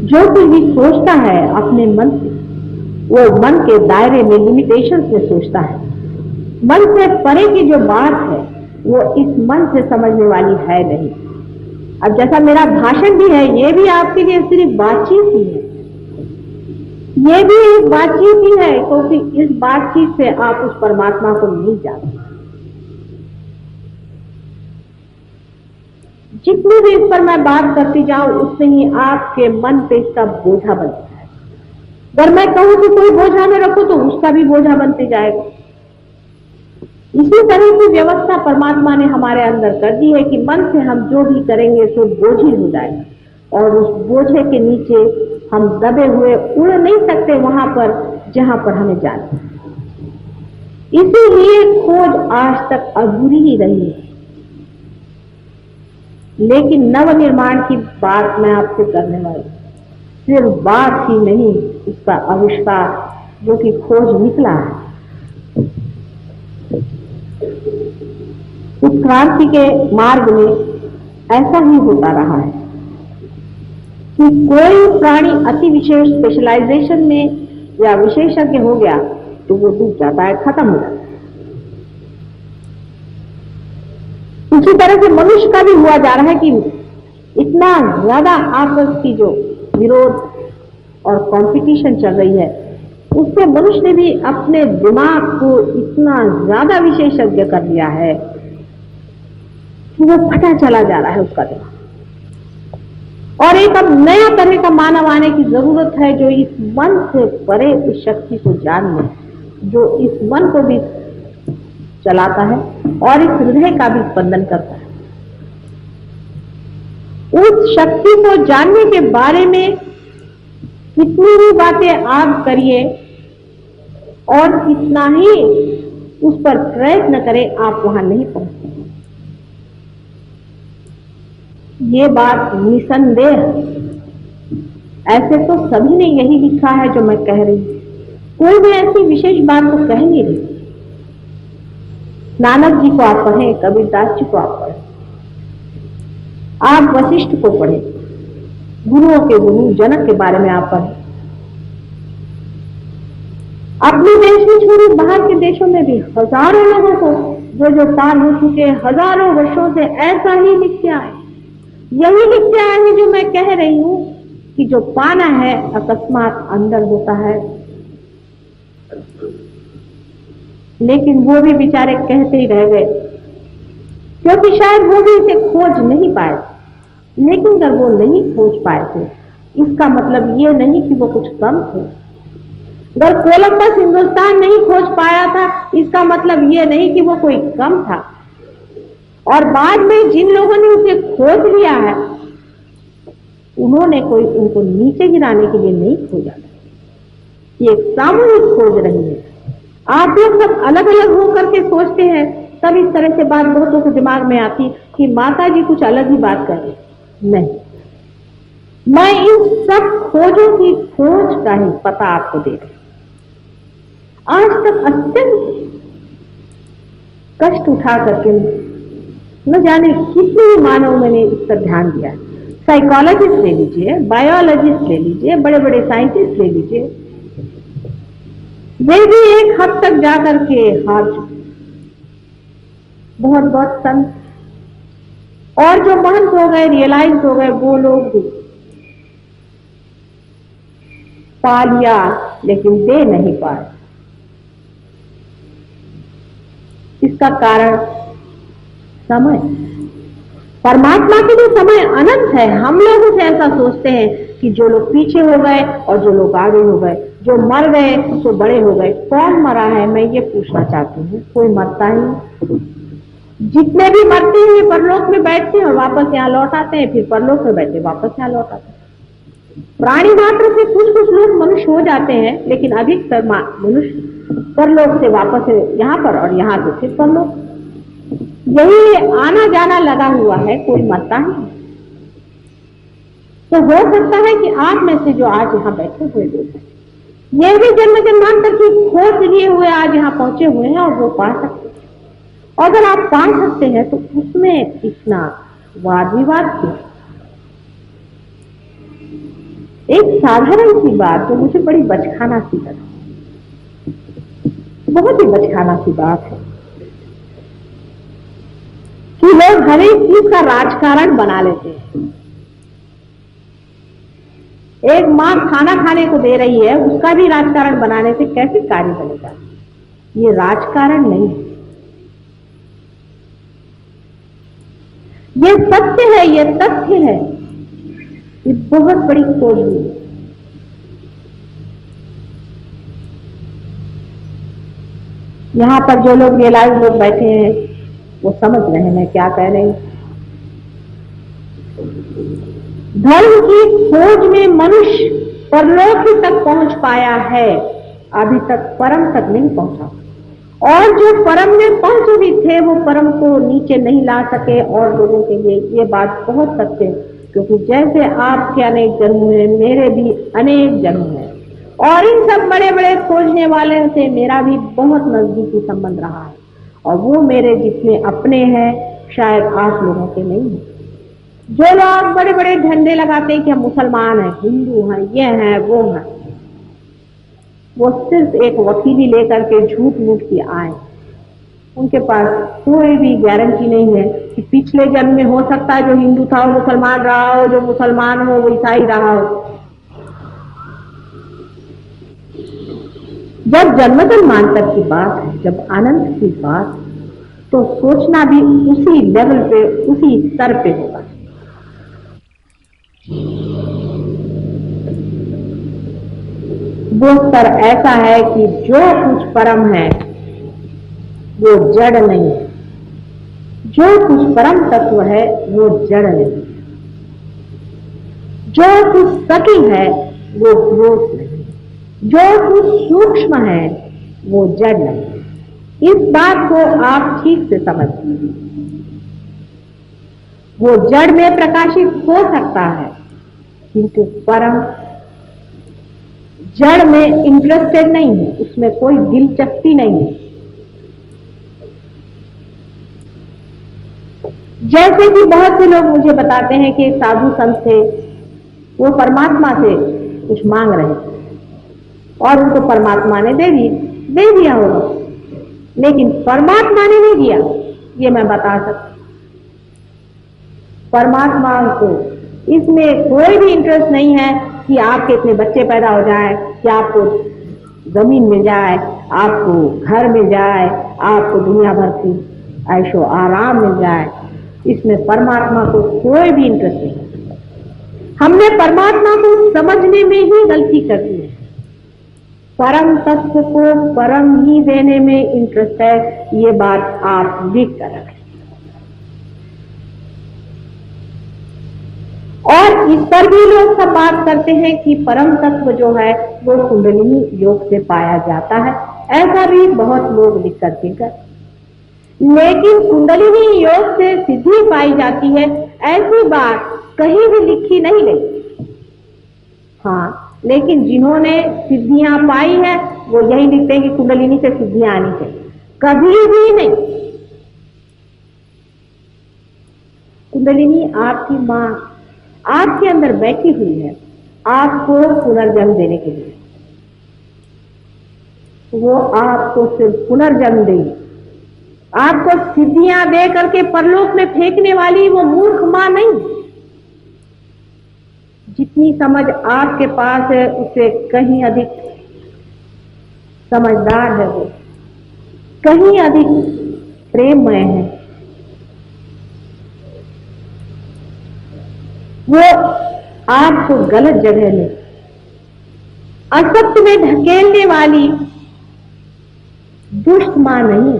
जो कोई भी सोचता है अपने मन से, वो मन के दायरे में लिमिटेशन से सोचता है। मन से परे की जो बात है वो इस मन से समझने वाली है नहीं। अब जैसा मेरा भाषण भी है, ये भी आपके लिए सिर्फ बातचीत ही है, ये भी एक बातचीत ही है, क्योंकि इस बातचीत से आप उस परमात्मा को नहीं जानते। जितनी भी इस पर मैं बात करती जाऊं उतने ही आपके मन पे इसका बोझा बनता है। अगर मैं कहूं कि कोई बोझा में रखो तो उसका भी बोझा बनते जाएगा। इसी तरह की व्यवस्था परमात्मा ने हमारे अंदर कर दी है कि मन से हम जो भी करेंगे सो बोझी हो जाएगा, और उस बोझे के नीचे हम दबे हुए उड़ नहीं सकते वहां पर जहां पर हमें जाना है। इसीलिए खोज आज तक अधूरी ही रही है। लेकिन नवनिर्माण की बात मैं आपसे करने वाली, सिर्फ बात ही नहीं, इसका आविष्कार जो कि खोज निकला है। इस क्रांति के मार्ग में ऐसा ही होता रहा है कि कोई प्राणी अति विशेष स्पेशलाइजेशन में या विशेषज्ञ हो गया तो वो डूब जाता है, खत्म हो जाता है। इसी तरह से मनुष्य का भी हुआ जा रहा है कि इतना ज्यादा आपस की जो विरोध और कंपटीशन चल रही है, उससे मनुष्य ने भी अपने दिमाग को इतना ज्यादा विशेषज्ञ कर लिया है कि वो फटा चला जा रहा है उसका दिमाग। और एक अब नया तरह का मानव आने की जरूरत है जो इस मन से परे इस शक्ति को जान ले, जो इस मन को भी चलाता है और इस हृदय का भी स्पंदन करता है। उस शक्ति को जानने के बारे में कितनी भी बातें आप करिए और कितना ही उस पर प्रयत्न करें, आप वहां नहीं पहुंच सकते। ये बात निसंदेह, ऐसे तो सभी ने यही लिखा है जो मैं कह रही हूं, कोई भी ऐसी विशेष बात तो कह नहीं रही। नानक जी को आप पढ़ें, कबीरदास जी को आप पढ़ें, आप वशिष्ठ को पढ़ें, गुरुओं के गुरु जनक के बारे में आप पढ़ें। अपने देश में छोड़े बाहर के देशों में भी हजारों लोगों को जो पार हो चुके हजारों वर्षों से ऐसा ही लिख के आए, यही लिख के आए हैं जो मैं कह रही हूं कि जो पाना है अकस्मात अंदर होता है। लेकिन वो भी बेचारे कहते ही रह गए, क्योंकि शायद वो भी इसे खोज नहीं पाए। लेकिन अगर वो नहीं खोज पाए थे, इसका मतलब ये नहीं कि वो कुछ कम थे। अगर कोलंबस हिंदुस्तान नहीं खोज पाया था, इसका मतलब ये नहीं कि वो कोई कम था। और बाद में जिन लोगों ने उसे खोज लिया है, उन्होंने कोई उनको नीचे गिराने के लिए नहीं खोजा था। ये एक सामूहिक खोज रही है। आप लोग सब अलग अलग होकर के सोचते हैं, तब इस तरह से बात बहुतों के दिमाग में आती कि माता जी कुछ अलग ही बात कर रही। नहीं, मैं इन सब खोजों की खोज का ही पता आपको दे रही। आज तक अत्यंत कष्ट उठा करके न जाने कितने ही मानव मैंने इस पर ध्यान दिया। साइकोलॉजिस्ट ले लीजिए, बायोलॉजिस्ट ले लीजिए, बड़े बड़े साइंटिस्ट ले लीजिए, वे भी एक हद तक जाकर के हार चुके। बहुत बहुत संत और जो महंत हो गए, रियलाइज हो गए, वो लोग भी पा लिया लेकिन दे नहीं पाए। इसका कारण समय। परमात्मा के लिए समय अनंत है। हम लोग उसे ऐसा सोचते हैं कि जो लोग पीछे हो गए और जो लोग आगे हो गए, जो मर गए तो बड़े हो गए। कौन मरा है, मैं ये पूछना चाहती हूँ। कोई मरता ही। जितने भी मरते हैं परलोक में बैठते हैं और वापस यहाँ लौट आते हैं, फिर परलोक में बैठते वापस यहाँ लौट आते हैं। प्राणी मात्र से कुछ कुछ लोग मनुष्य हो जाते हैं, लेकिन अधिकतर मनुष्य परलोक से वापस यहाँ पर और यहाँ से फिर परलोक। यही आना जाना लगा हुआ है, कोई मरता नहीं। तो हो सकता है कि आप में से जो आज यहाँ बैठे हुए लोग हैं, ये भी जन्म जन्मांतर की खोज लिए हुए आज यहाँ पहुंचे हुए हैं और वो पा सकते हैं। और अगर आप पा सकते हैं तो उसमें इतना वाद विवाद क्यों? एक साधारण सी बात जो मुझे बड़ी बचकाना सी लगी, बहुत ही बचकाना सी बात है कि लोग हर एक चीज का राजकारण बना लेते हैं। एक माँ खाना खाने को दे रही है, उसका भी राजकारण बनाने से कैसे कार्य बनेगा? ये राजकारण नहीं है, ये सत्य है, ये तथ्य है। ये बहुत बड़ी खोज हुई है। यहां पर जो लोग रियलाइज लोग बैठे हैं वो समझ रहे हैं मैं क्या कह रही हूं। धर्म की खोज में मनुष्य परलोक तक पहुंच पाया है, अभी तक परम तक नहीं पहुंचा। और जो परम में पहुंचे भी थे वो परम को नीचे नहीं ला सके। और लोगों के लिए ये बात बहुत सत्य है, क्योंकि जैसे आपके अनेक जन्म हुए, मेरे भी अनेक जन्म हैं, और इन सब बड़े बड़े खोजने वाले से मेरा भी बहुत नजदीकी संबंध रहा है। और वो मेरे जितने अपने हैं शायद आप लोगों के नहीं हैं। जो लोग बड़े बड़े झंडे लगाते हैं कि हम मुसलमान हैं, हिंदू हैं, ये हैं, वो हैं, वो सिर्फ एक वकीली लेकर के झूठ मूठ की आए। उनके पास कोई भी गारंटी नहीं है कि पिछले जन्म में हो सकता है जो हिंदू था वो मुसलमान रहा हो, जो मुसलमान हो वो ईसाई रहा हो। जब जन्म जन्मांतर की बात है, जब अनंत की बात, तो सोचना भी उसी लेवल पे, उसी स्तर पे होगा। वो स्तर ऐसा है कि जो कुछ परम है वो जड़ नहीं है, जो कुछ परम तत्व है वो जड़ नहीं है, जो कुछ सकी है वो ग्रोथ नहीं, जो कुछ सूक्ष्म है वो जड़ नहीं। इस बात को आप ठीक से समझिए। वो जड़ में प्रकाशित हो सकता है, किंतु परम जड़ में इंटरेस्टेड नहीं है, उसमें कोई दिलचस्पी नहीं है। जैसे कि बहुत से लोग मुझे बताते हैं कि साधु संत थे, वो परमात्मा से कुछ मांग रहे थे और उनको परमात्मा ने दे दिया होगा, लेकिन परमात्मा ने नहीं दिया, ये मैं बता सकती। परमात्मा को इसमें कोई भी इंटरेस्ट नहीं है कि आपके इतने बच्चे पैदा हो जाए, कि आपको जमीन मिल जाए, आपको घर मिल जाए, आपको दुनिया भर की ऐशो आराम मिल जाए। इसमें परमात्मा को कोई भी इंटरेस्ट नहीं। हमने परमात्मा को समझने में ही गलती कर दी है। परम तत्व को परम ही देने में इंटरेस्ट है, ये बात आप लिख कर रखें। और इस पर भी लोग सब बात करते हैं कि परम तत्व जो है वो कुंडलिनी योग से पाया जाता है, ऐसा भी बहुत लोग लिख करके कर। लेकिन कुंडलिनी योग से सिद्धि पाई जाती है, ऐसी बात कहीं भी लिखी नहीं गई। हाँ, लेकिन जिन्होंने सिद्धियां पाई है वो यही लिखते हैं कि कुंडलिनी से सिद्धियां आनी चाहिए, कभी भी नहीं। कुंडलिनी आपकी मां आपके अंदर बैठी हुई है आपको पुनर्जन्म देने के लिए। वो आपको सिर्फ पुनर्जन्म देगी, आपको सिद्धियां दे करके परलोक में फेंकने वाली वो मूर्ख मां नहीं। जितनी समझ आपके पास है उससे कहीं अधिक समझदार है वो, कहीं अधिक प्रेममय है। वो आपको गलत जगह में असत्य में ढकेलने वाली दुष्ट मां नहीं।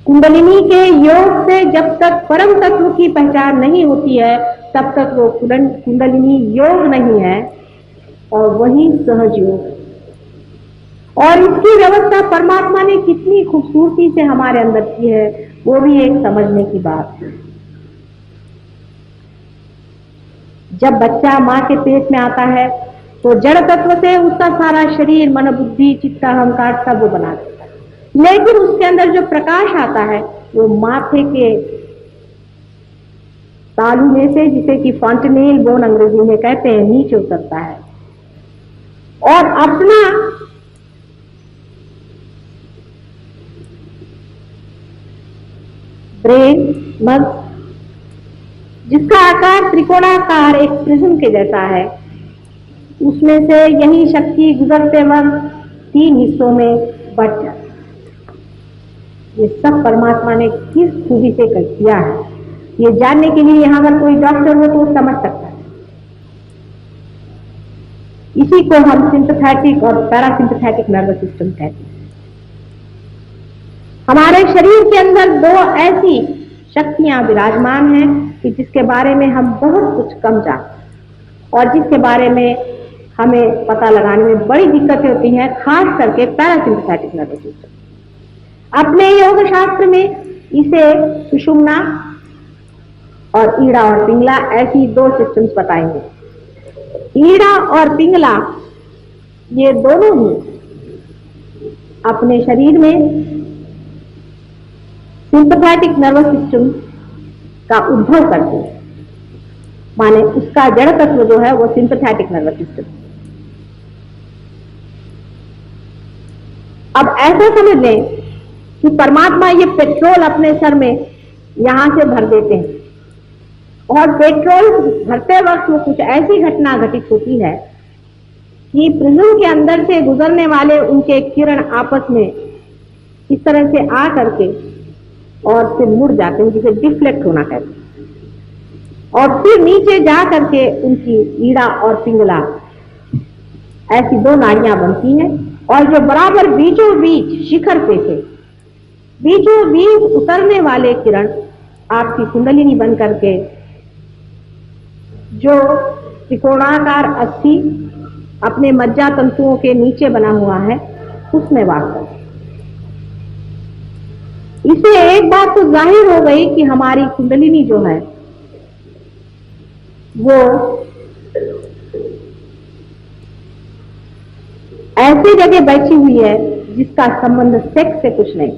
कुंडलिनी के योग से जब तक परम तत्व की पहचान नहीं होती है तब तक वो कुंडलिनी योग नहीं है, और वही सहज योग। और इसकी व्यवस्था परमात्मा ने कितनी खूबसूरती से हमारे अंदर की है, वो भी एक समझने की बात है। जब बच्चा मां के पेट में आता है तो जड़ तत्व से उसका सारा शरीर, मन, बुद्धि, चित्त, अहंकार सब वो बना देता है, लेकिन उसके अंदर जो प्रकाश आता है वो माथे के तालू में से, जिसे कि फॉन्टेनेल बोन अंग्रेजी में कहते हैं, नीचे उतरता है और अपना ब्रेन, मस्तिष्क, जिसका आकार त्रिकोणाकार एक प्रिज्म के जैसा है, उसमें से यही शक्ति गुजरते वक्त 3 हिस्सों में बट जाती है। ये सब परमात्मा ने किस खूबी से किया है, ये जानने के लिए यहां पर कोई डॉक्टर हो तो वो समझ सकता है। इसी को हम सिंपैथेटिक और पैरासिम्पैथेटिक नर्वस सिस्टम कहते हैं। हमारे शरीर के अंदर 2 ऐसी शक्तियां विराजमान हैं कि जिसके बारे में हम बहुत कुछ कम जानते हैं और जिसके बारे में हमें पता लगाने में बड़ी दिक्कतें होती हैं, खास करके पैरासिम्पैथेटिक नर्वस सिस्टम। अपने योग शास्त्र में इसे सुषुम्ना और ईड़ा और पिंगला ऐसी 2 सिस्टम्स बताएंगे। ईड़ा और पिंगला ये दोनों ही अपने शरीर में सिंपैथेटिक नर्वस सिस्टम का उद्भव करते हैं, माने उसका जड़ तत्व जो है वो सिंपैथेटिक नर्वस सिस्टम। अब ऐसा समझ लें कि परमात्मा ये पेट्रोल अपने सर में यहां से भर देते हैं और पेट्रोल भरते वक्त वो कुछ ऐसी घटना घटित होती है कि प्रिज्म के अंदर से गुजरने वाले उनके किरण आपस में इस तरह से आ करके और फिर मुड़ जाते हैं, जिसे डिफ्लेक्ट होना कहते हैं, और फिर नीचे जा करके उनकी ईड़ा और पिंगला ऐसी 2 नाड़ियां बनती हैं और जो बराबर बीचों बीच शिखर पे थे, बीचों बीच उतरने वाले किरण आपकी कुंडलिनी बन करके जो त्रिकोणाकार अस्थि अपने मज्जा तंतुओं के नीचे बना हुआ है उसमें वास करते। इसे एक बात तो जाहिर हो गई कि हमारी कुंडलिनी जो है वो ऐसी जगह बैठी हुई है जिसका संबंध सेक्स से कुछ नहीं।